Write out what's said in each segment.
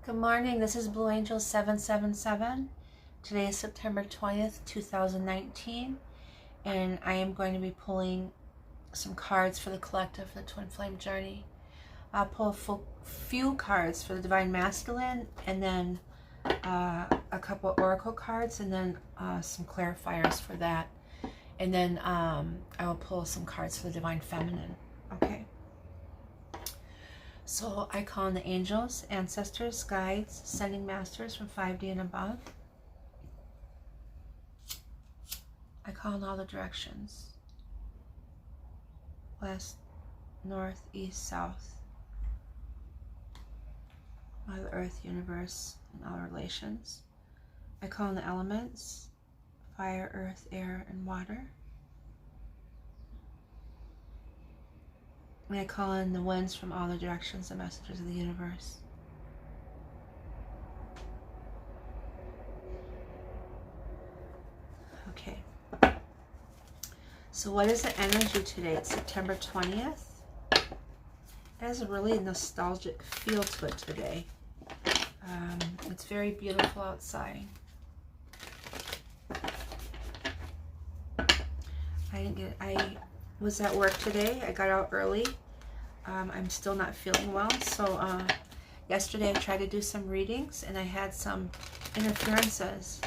Good morning, this is Blue Angel 777. Today is September 20th, 2019, and I am going to be pulling some cards for the collective for the Twin Flame Journey. I'll pull a few cards for the Divine Masculine, and then a couple Oracle cards, and then some clarifiers for that. And then I will pull some cards for the Divine Feminine. Okay. So I call on the angels, ancestors, guides, sending masters from 5D and above. I call in all the directions. West, north, east, south. Mother Earth, universe, and all relations. I call in the elements, fire, earth, air, and water. And I call in the winds from all the directions, the messengers of the universe. Okay. So what is the energy today? It's September 20th. It has a really nostalgic feel to it today. It's very beautiful outside. I was at work today. I got out early. I'm still not feeling well, so yesterday I tried to do some readings and I had some interferences,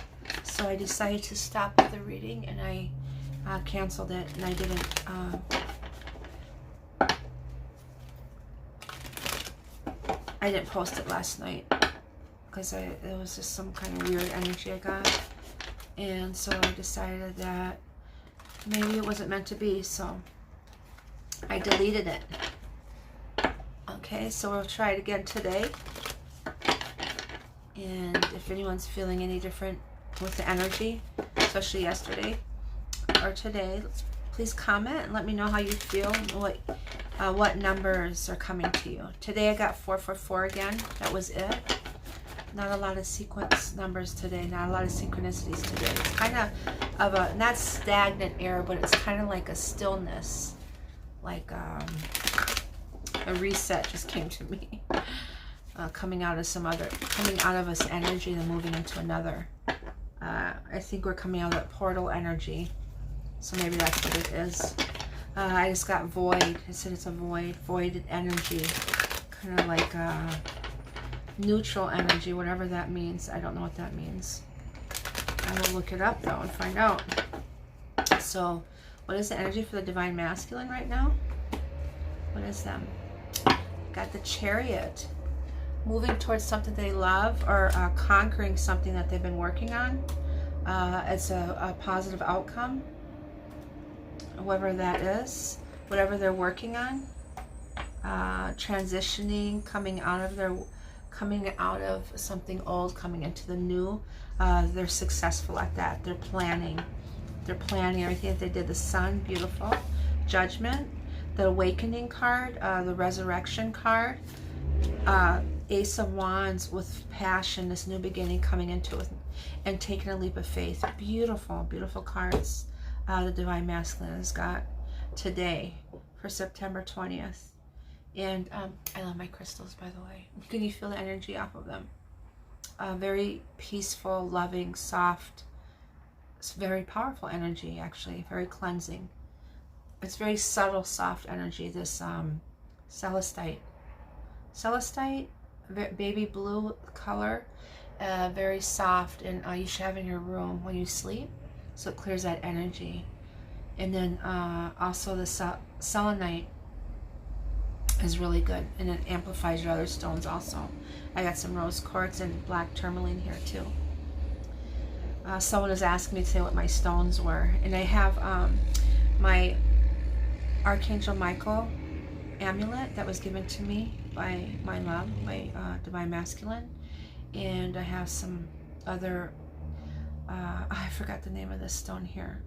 so I decided to stop with the reading, and I canceled it, and I didn't post it last night because it was just some kind of weird energy I got, and so I decided that maybe it wasn't meant to be, so I deleted it. Okay, so we'll try it again today. And if anyone's feeling any different with the energy, especially yesterday or today, please comment and let me know how you feel and what numbers are coming to you. Today I got 444 again. That was it. Not a lot of sequence numbers today, not a lot of synchronicities today. It's kind of a, not stagnant air, but it's kind of like a stillness, like a reset just came to me. Coming out of this energy and moving into another. I think we're coming out of that portal energy, so maybe that's what it is. I just got void. I said it's a void energy, kind of like neutral energy, whatever that means. I don't know what that means. I will look it up though and find out. So what is the energy for the Divine Masculine right now? What is them? Got the Chariot, moving towards something they love, or conquering something that they've been working on. It's a positive outcome, whatever that is, whatever they're working on. Transitioning, coming out of something old, coming into the new. They're successful at that. They're planning everything that they did. The Sun, beautiful. Judgment, the Awakening card, the Resurrection card, Ace of Wands with passion, this new beginning coming into it, and taking a leap of faith. Beautiful, beautiful cards the Divine Masculine has got today for September 20th. And I love my crystals, by the way. Can you feel the energy off of them? Very peaceful, loving, soft. It's very powerful energy, actually. Very cleansing. It's very subtle, soft energy. This celestite, baby blue color, very soft, and you should have in your room when you sleep, so it clears that energy. And then also the selenite is really good, and it amplifies your other stones also. I got some rose quartz and black tourmaline here too. Someone was asking me today what my stones were, and I have my Archangel Michael amulet that was given to me by my love, my Divine Masculine, and I have some other I forgot the name of this stone here,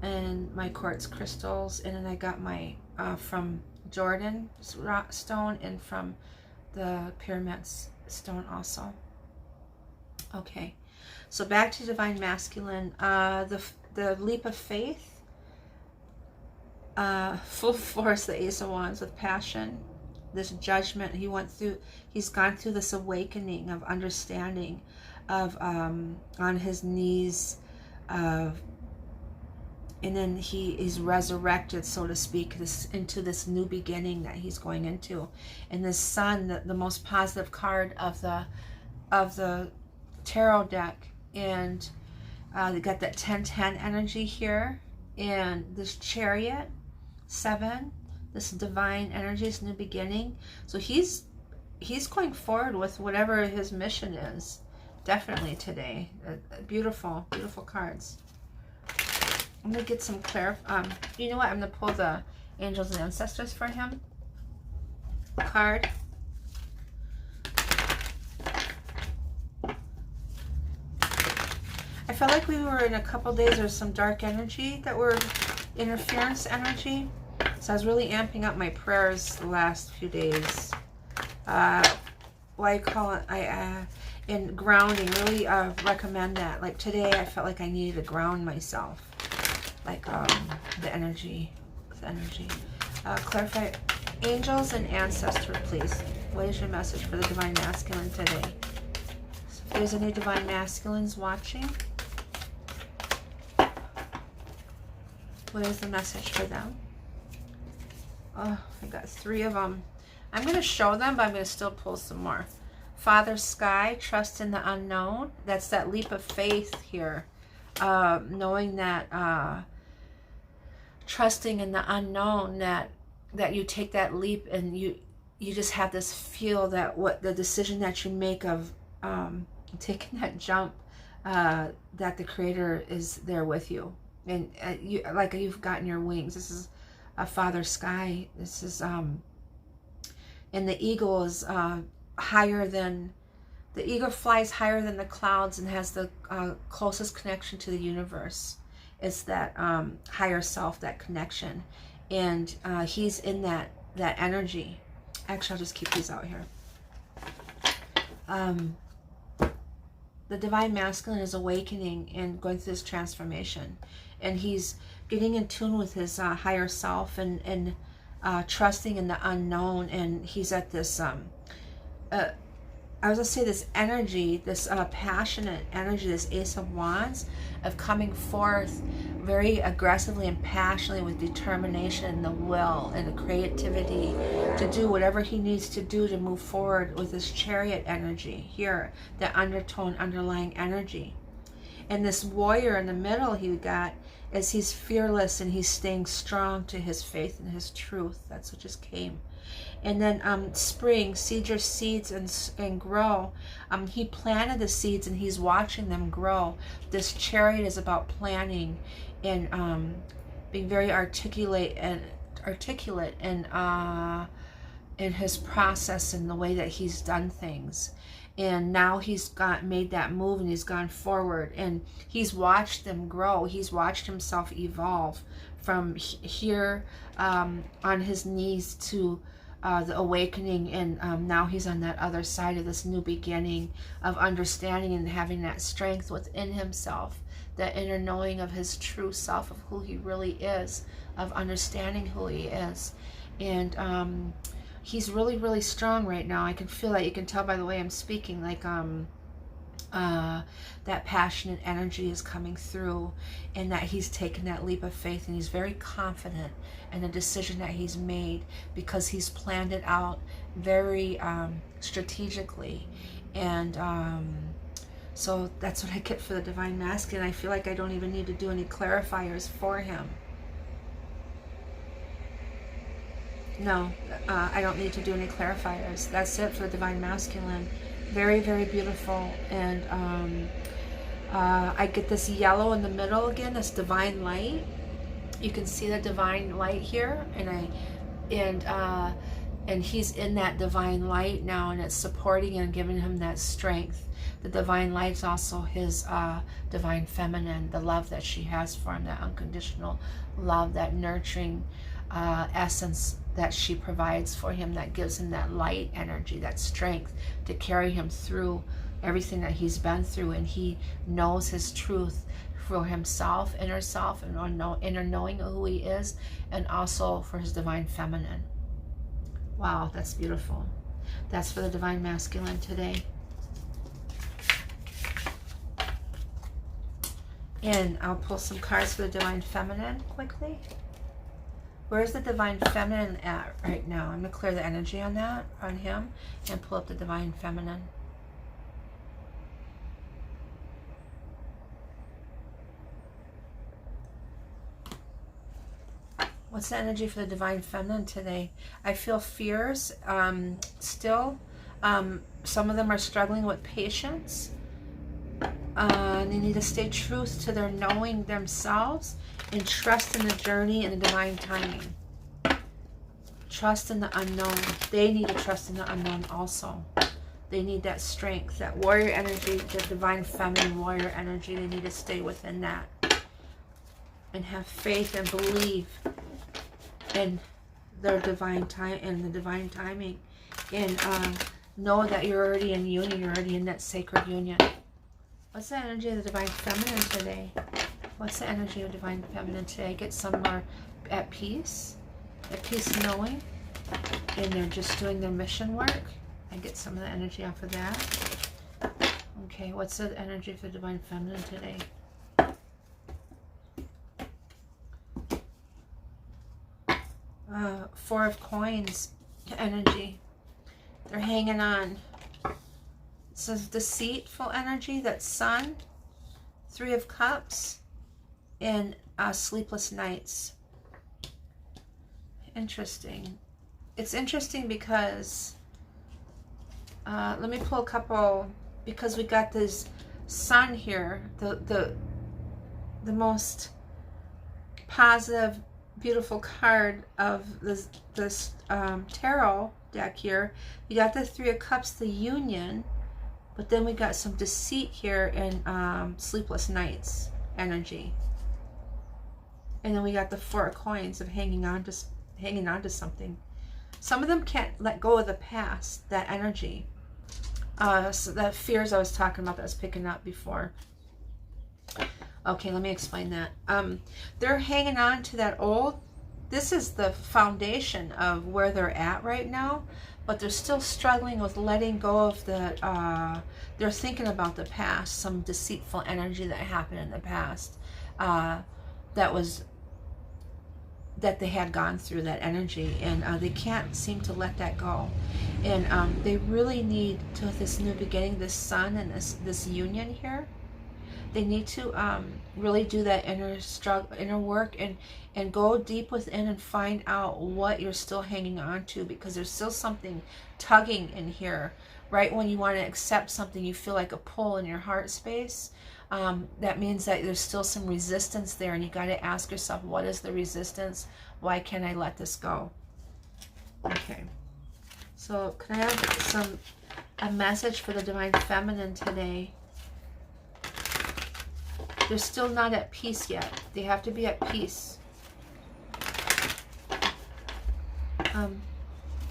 and my quartz crystals, and then I got my from Jordan stone, and from the Pyramids stone also. Okay, so back to Divine Masculine. The leap of faith, full force, the Ace of Wands with passion, this judgment. He's gone through this awakening of understanding, of on his knees, and then he is resurrected, so to speak, into this new beginning that he's going into. And this Sun, the most positive card of the tarot deck, and they got that 10-10 energy here, and this Chariot 7, this divine energy, this new beginning. So he's going forward with whatever his mission is, definitely today. Beautiful, beautiful cards. I'm gonna get some you know what? I'm gonna pull the Angels and Ancestors for him card. I felt like we were in a couple days, there's some dark energy that were interference energy. So I was really amping up my prayers the last few days. What I call it, in grounding, really recommend that. Like today, I felt like I needed to ground myself. Like the energy. Clarify, Angels and Ancestors, please. What is your message for the Divine Masculine today? So if there's any Divine Masculines watching, what is the message for them? Oh, I got 3 of them. I'm going to show them, but I'm going to still pull some more. Father Sky, trust in the unknown. That's that leap of faith here. Knowing that, trusting in the unknown, that you take that leap and you just have this feel that what the decision that you make of taking that jump, that the Creator is there with you. And you've gotten your wings. This is a Father Sky. This is and the eagle is higher than the eagle, flies higher than the clouds and has the closest connection to the universe. It's that higher self, that connection, and he's in that energy. Actually, I'll just keep these out here. The Divine Masculine is awakening and going through this transformation, and he's getting in tune with his higher self and trusting in the unknown. And he's at this I was gonna say this energy, this passionate energy, this Ace of Wands, of coming forth very aggressively and passionately with determination and the will and the creativity to do whatever he needs to do to move forward with this Chariot energy here, the undertone, underlying energy. And this warrior in the middle he got is he's fearless and he's staying strong to his faith and his truth. That's what just came. And then spring, seed your seeds and grow. He planted the seeds and he's watching them grow. This Chariot is about planning and being very articulate and in his process and the way that he's done things. And now he's made that move and he's gone forward and he's watched them grow. He's watched himself evolve from here on his knees to the awakening, and now he's on that other side of this new beginning of understanding and having that strength within himself, that inner knowing of his true self, of who he really is, of understanding who he is. And he's really, really strong right now. I can feel that. You can tell by the way I'm speaking, like that passionate energy is coming through, and that he's taken that leap of faith, and he's very confident in the decision that he's made because he's planned it out very strategically. And so that's what I get for the Divine Masculine. I feel like I don't even need to do any clarifiers for him. No, I don't need to do any clarifiers. That's it for the Divine Masculine. Very, very beautiful. And I get this yellow in the middle again, this divine light. You can see the divine light here, and he's in that divine light now, and it's supporting and giving him that strength. The divine light's also his divine feminine, the love that she has for him, that unconditional love, that nurturing essence that she provides for him, that gives him that light energy, that strength to carry him through everything that he's been through. And he knows his truth for himself, inner self, and inner knowing of who he is, and also for his divine feminine. Wow, that's beautiful. That's for the Divine Masculine today. And I'll pull some cards for the Divine Feminine quickly. Where's the Divine Feminine at right now? I'm going to clear the energy on that, on him, and pull up the Divine Feminine. What's the energy for the Divine Feminine today? I feel fears still. Some of them are struggling with patience. They need to stay true to their knowing themselves and trust in the journey and the divine timing. Trust in the unknown. They need to trust in the unknown also. They need that strength, that warrior energy, the Divine Feminine warrior energy. They need to stay within that and have faith and believe in their divine time and the divine timing, and know that you're already in union. You're already in that sacred union. What's the energy of the Divine Feminine today? What's the energy of Divine Feminine today? Get somewhere at peace knowing, and they're just doing their mission work. I get some of the energy off of that. Okay, what's the energy for Divine Feminine today? Four of Coins energy. They're hanging on. It says deceitful energy, that's Sun. Three of Cups, and sleepless nights. Interesting. It's interesting because let me pull a couple, because we got this Sun here, the most positive, beautiful card of this tarot deck here. You got the Three of Cups, the union, but then we got some deceit here in sleepless nights energy, and then we got the Four of Coins of hanging on to something. Some of them can't let go of the past, that energy. So that fears I was talking about that I was picking up before. Okay, let me explain that. They're hanging on to that old, this is the foundation of where they're at right now, but they're still struggling with letting go of the, they're thinking about the past, some deceitful energy that happened in the past, that they had gone through, that energy, and they can't seem to let that go. And they really need to, this new beginning, this Sun and this union here, they need to really do that inner work, and go deep within and find out what you're still hanging on to, because there's still something tugging in here. Right when you want to accept something, you feel like a pull in your heart space. That means that there's still some resistance there, and you got to ask yourself, what is the resistance? Why can't I let this go? Okay, so can I have a message for the Divine Feminine today? They're still not at peace yet. They have to be at peace.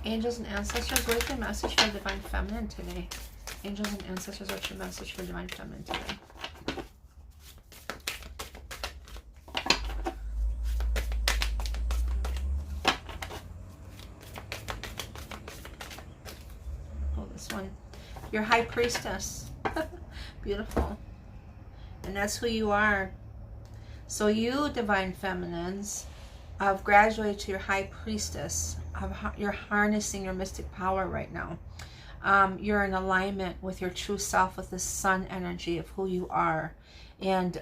Angels and ancestors, what's your message for Divine Feminine today? Angels and ancestors, what's your message for Divine Feminine today? Oh, this one. Your High Priestess. Beautiful. And that's who you are. So you, Divine Feminines, have graduated to your High Priestess. You're harnessing your mystic power right now. You're in alignment with your true self, with the Sun energy of who you are. And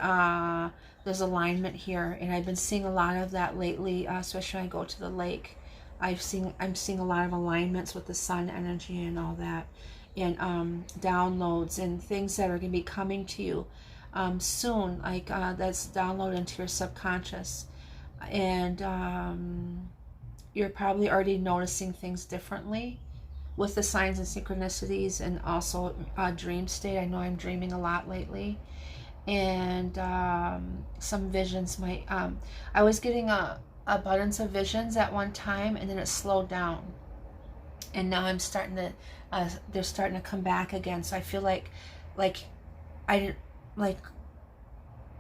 there's alignment here. And I've been seeing a lot of that lately, especially when I go to the lake. I'm seeing a lot of alignments with the Sun energy and all that. And downloads and things that are going to be coming to you soon, like that's downloaded into your subconscious. And you're probably already noticing things differently with the signs and synchronicities, and also dream state. I know I'm dreaming a lot lately, and some visions might I was getting a abundance of visions at one time, and then it slowed down, and now I'm starting to they're starting to come back again. So I feel like I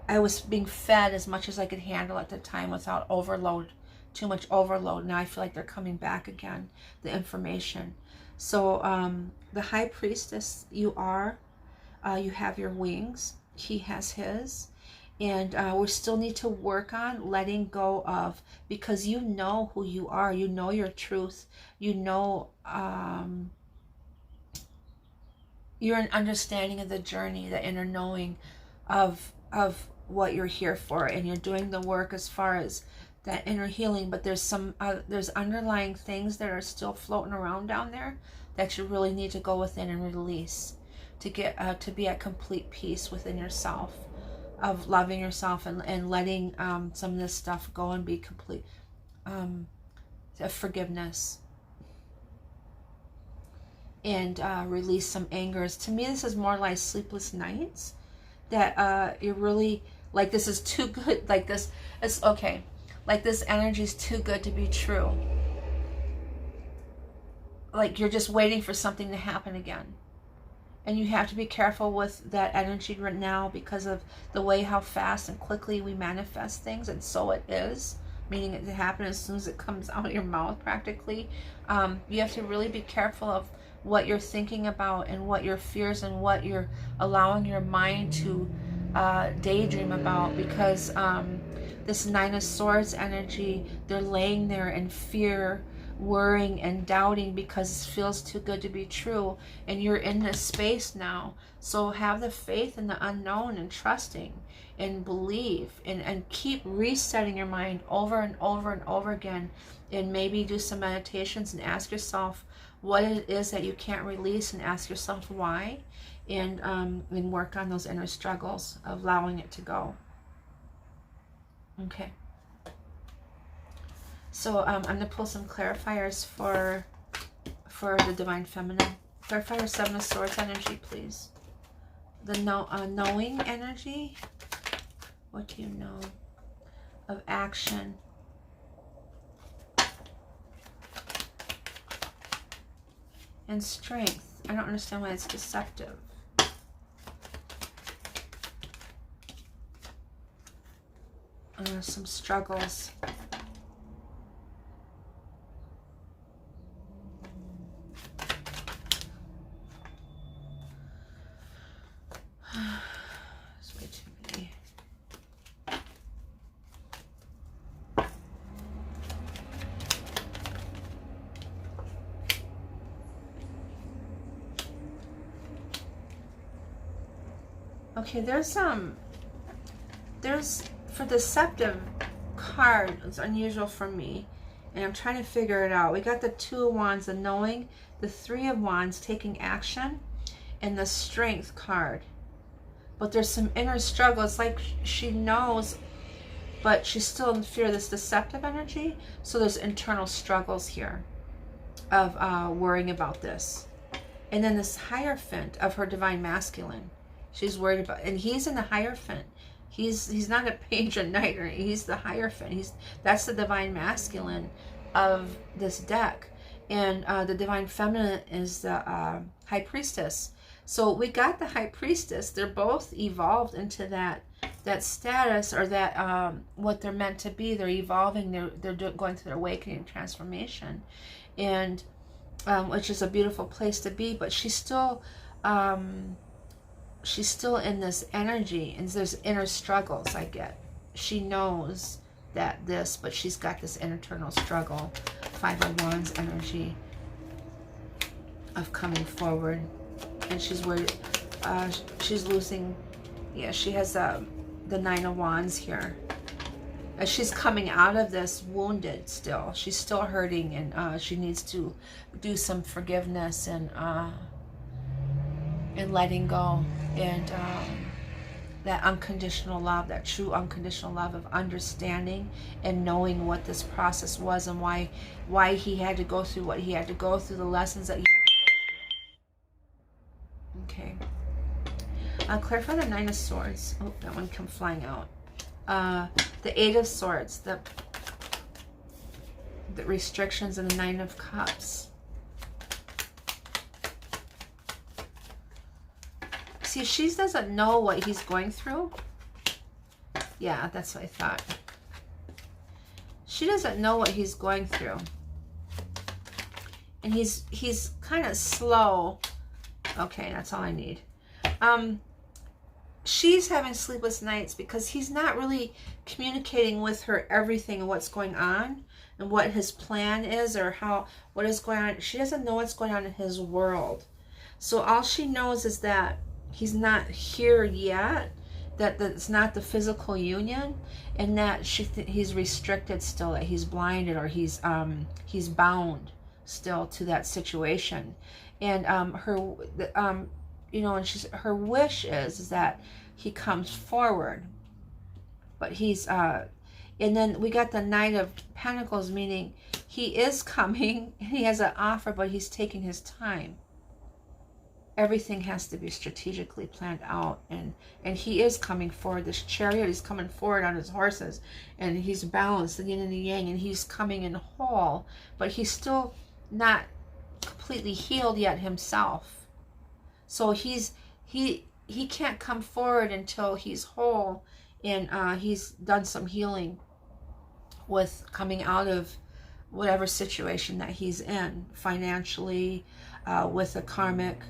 was being fed as much as I could handle at the time without overload too much overload. Now I feel like they're coming back again, the information. So the High Priestess, you have your wings. He has his. And we still need to work on letting go of, because you know who you are. You know your truth. You know you're an understanding of the journey, the inner knowing of what you're here for. And you're doing the work as far as that inner healing. But there's some there's underlying things that are still floating around down there that you really need to go within and release to get to be at complete peace within yourself, of loving yourself and letting some of this stuff go and be complete forgiveness, and release some angers. To me, this is more like sleepless nights, that you're really like, this is too good, like this is okay, like this energy is too good to be true, like you're just waiting for something to happen again. And you have to be careful with that energy right now, because of the way how fast and quickly we manifest things. And so it is, meaning it to happen as soon as it comes out of your mouth practically. You have to really be careful of what you're thinking about and what your fears and what you're allowing your mind to daydream about, because this Nine of Swords energy, they're laying there in fear, worrying and doubting because it feels too good to be true, and you're in this space now. So have the faith in the unknown and trusting and believe, and keep resetting your mind over and over and over again, and maybe do some meditations and ask yourself what it is that you can't release, and ask yourself why, and work on those inner struggles of allowing it to go. Okay. So I'm going to pull some clarifiers for the Divine Feminine. Clarifier 7 of Swords energy, please. The knowing energy. What do you know? Of action. And strength. I don't understand why it's deceptive. Some struggles. It's way too many. Okay, there's for deceptive card, it's unusual for me, and I'm trying to figure it out. We got the Two of Wands, the knowing, the Three of Wands, taking action, and the Strength card. But there's some inner struggle. It's like she knows, but she's still in fear of this deceptive energy. So there's internal struggles here of worrying about this. And then this Hierophant of her Divine Masculine. She's worried about, and he's in the Hierophant. He's not a page or knight, or he's the Hierophant. That's the Divine Masculine of this deck. And the Divine Feminine is the High Priestess. So we got the High Priestess. They're both evolved into that status, or that what they're meant to be. They're evolving. They're going through their awakening and transformation, and which is a beautiful place to be. But she's still in this energy, and there's inner struggles. I get. She knows that this, but she's got this internal struggle. Five of Wands energy of coming forward. And she's worried, she's losing, yeah, she has the Nine of Wands here. She's coming out of this wounded still. She's still hurting, and she needs to do some forgiveness and letting go, and that unconditional love, that true unconditional love of understanding and knowing what this process was, and why he had to go through what he had to go through, the lessons that he had to go through. Okay. Clarify the Nine of Swords. Oh, that one come flying out. The Eight of Swords, the restrictions, and the Nine of Cups. See, she doesn't know what he's going through. Yeah, that's what I thought. she doesn't know what he's going through. And he's kind of slow. Okay, that's all I need. She's having sleepless nights because he's not really communicating with her everything and what's going on and what his plan is or what is going on. She doesn't know what's going on in his world. So all she knows is that he's not here yet, that it's not the physical union, and that he's restricted still, that he's blinded, or he's bound still to that situation. And you know, and her wish is that he comes forward, but he's and then we got the Knight of Pentacles, meaning he is coming, he has an offer, but he's taking his time. Everything has to be strategically planned out, and he is coming forward. This Chariot, he's coming forward on his horses, and he's balanced, the yin and the yang, and he's coming in whole, but he's still not completely healed yet himself. So he can't come forward until he's whole, and he's done some healing with coming out of whatever situation that he's in, financially, with a karmic,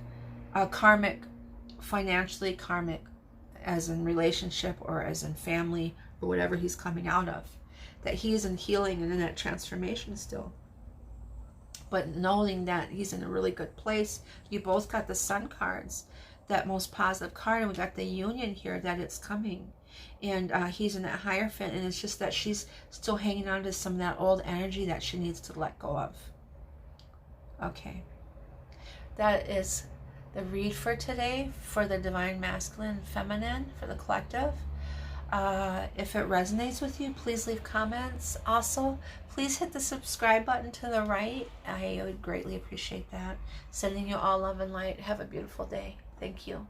financially karmic, as in relationship or as in family, or whatever he's coming out of, that he's in healing and in that transformation still. But knowing that he's in a really good place. You both got the Sun cards, that most positive card, and we got the Union here, that it's coming. And he's in that Hierophant, and it's just that she's still hanging on to some of that old energy that she needs to let go of. Okay. That is the read for today for the Divine Masculine and Feminine, for the collective. If it resonates with you, please leave comments. Also, please hit the subscribe button to the right. I would greatly appreciate that. Sending you all love and light. Have a beautiful day. Thank you.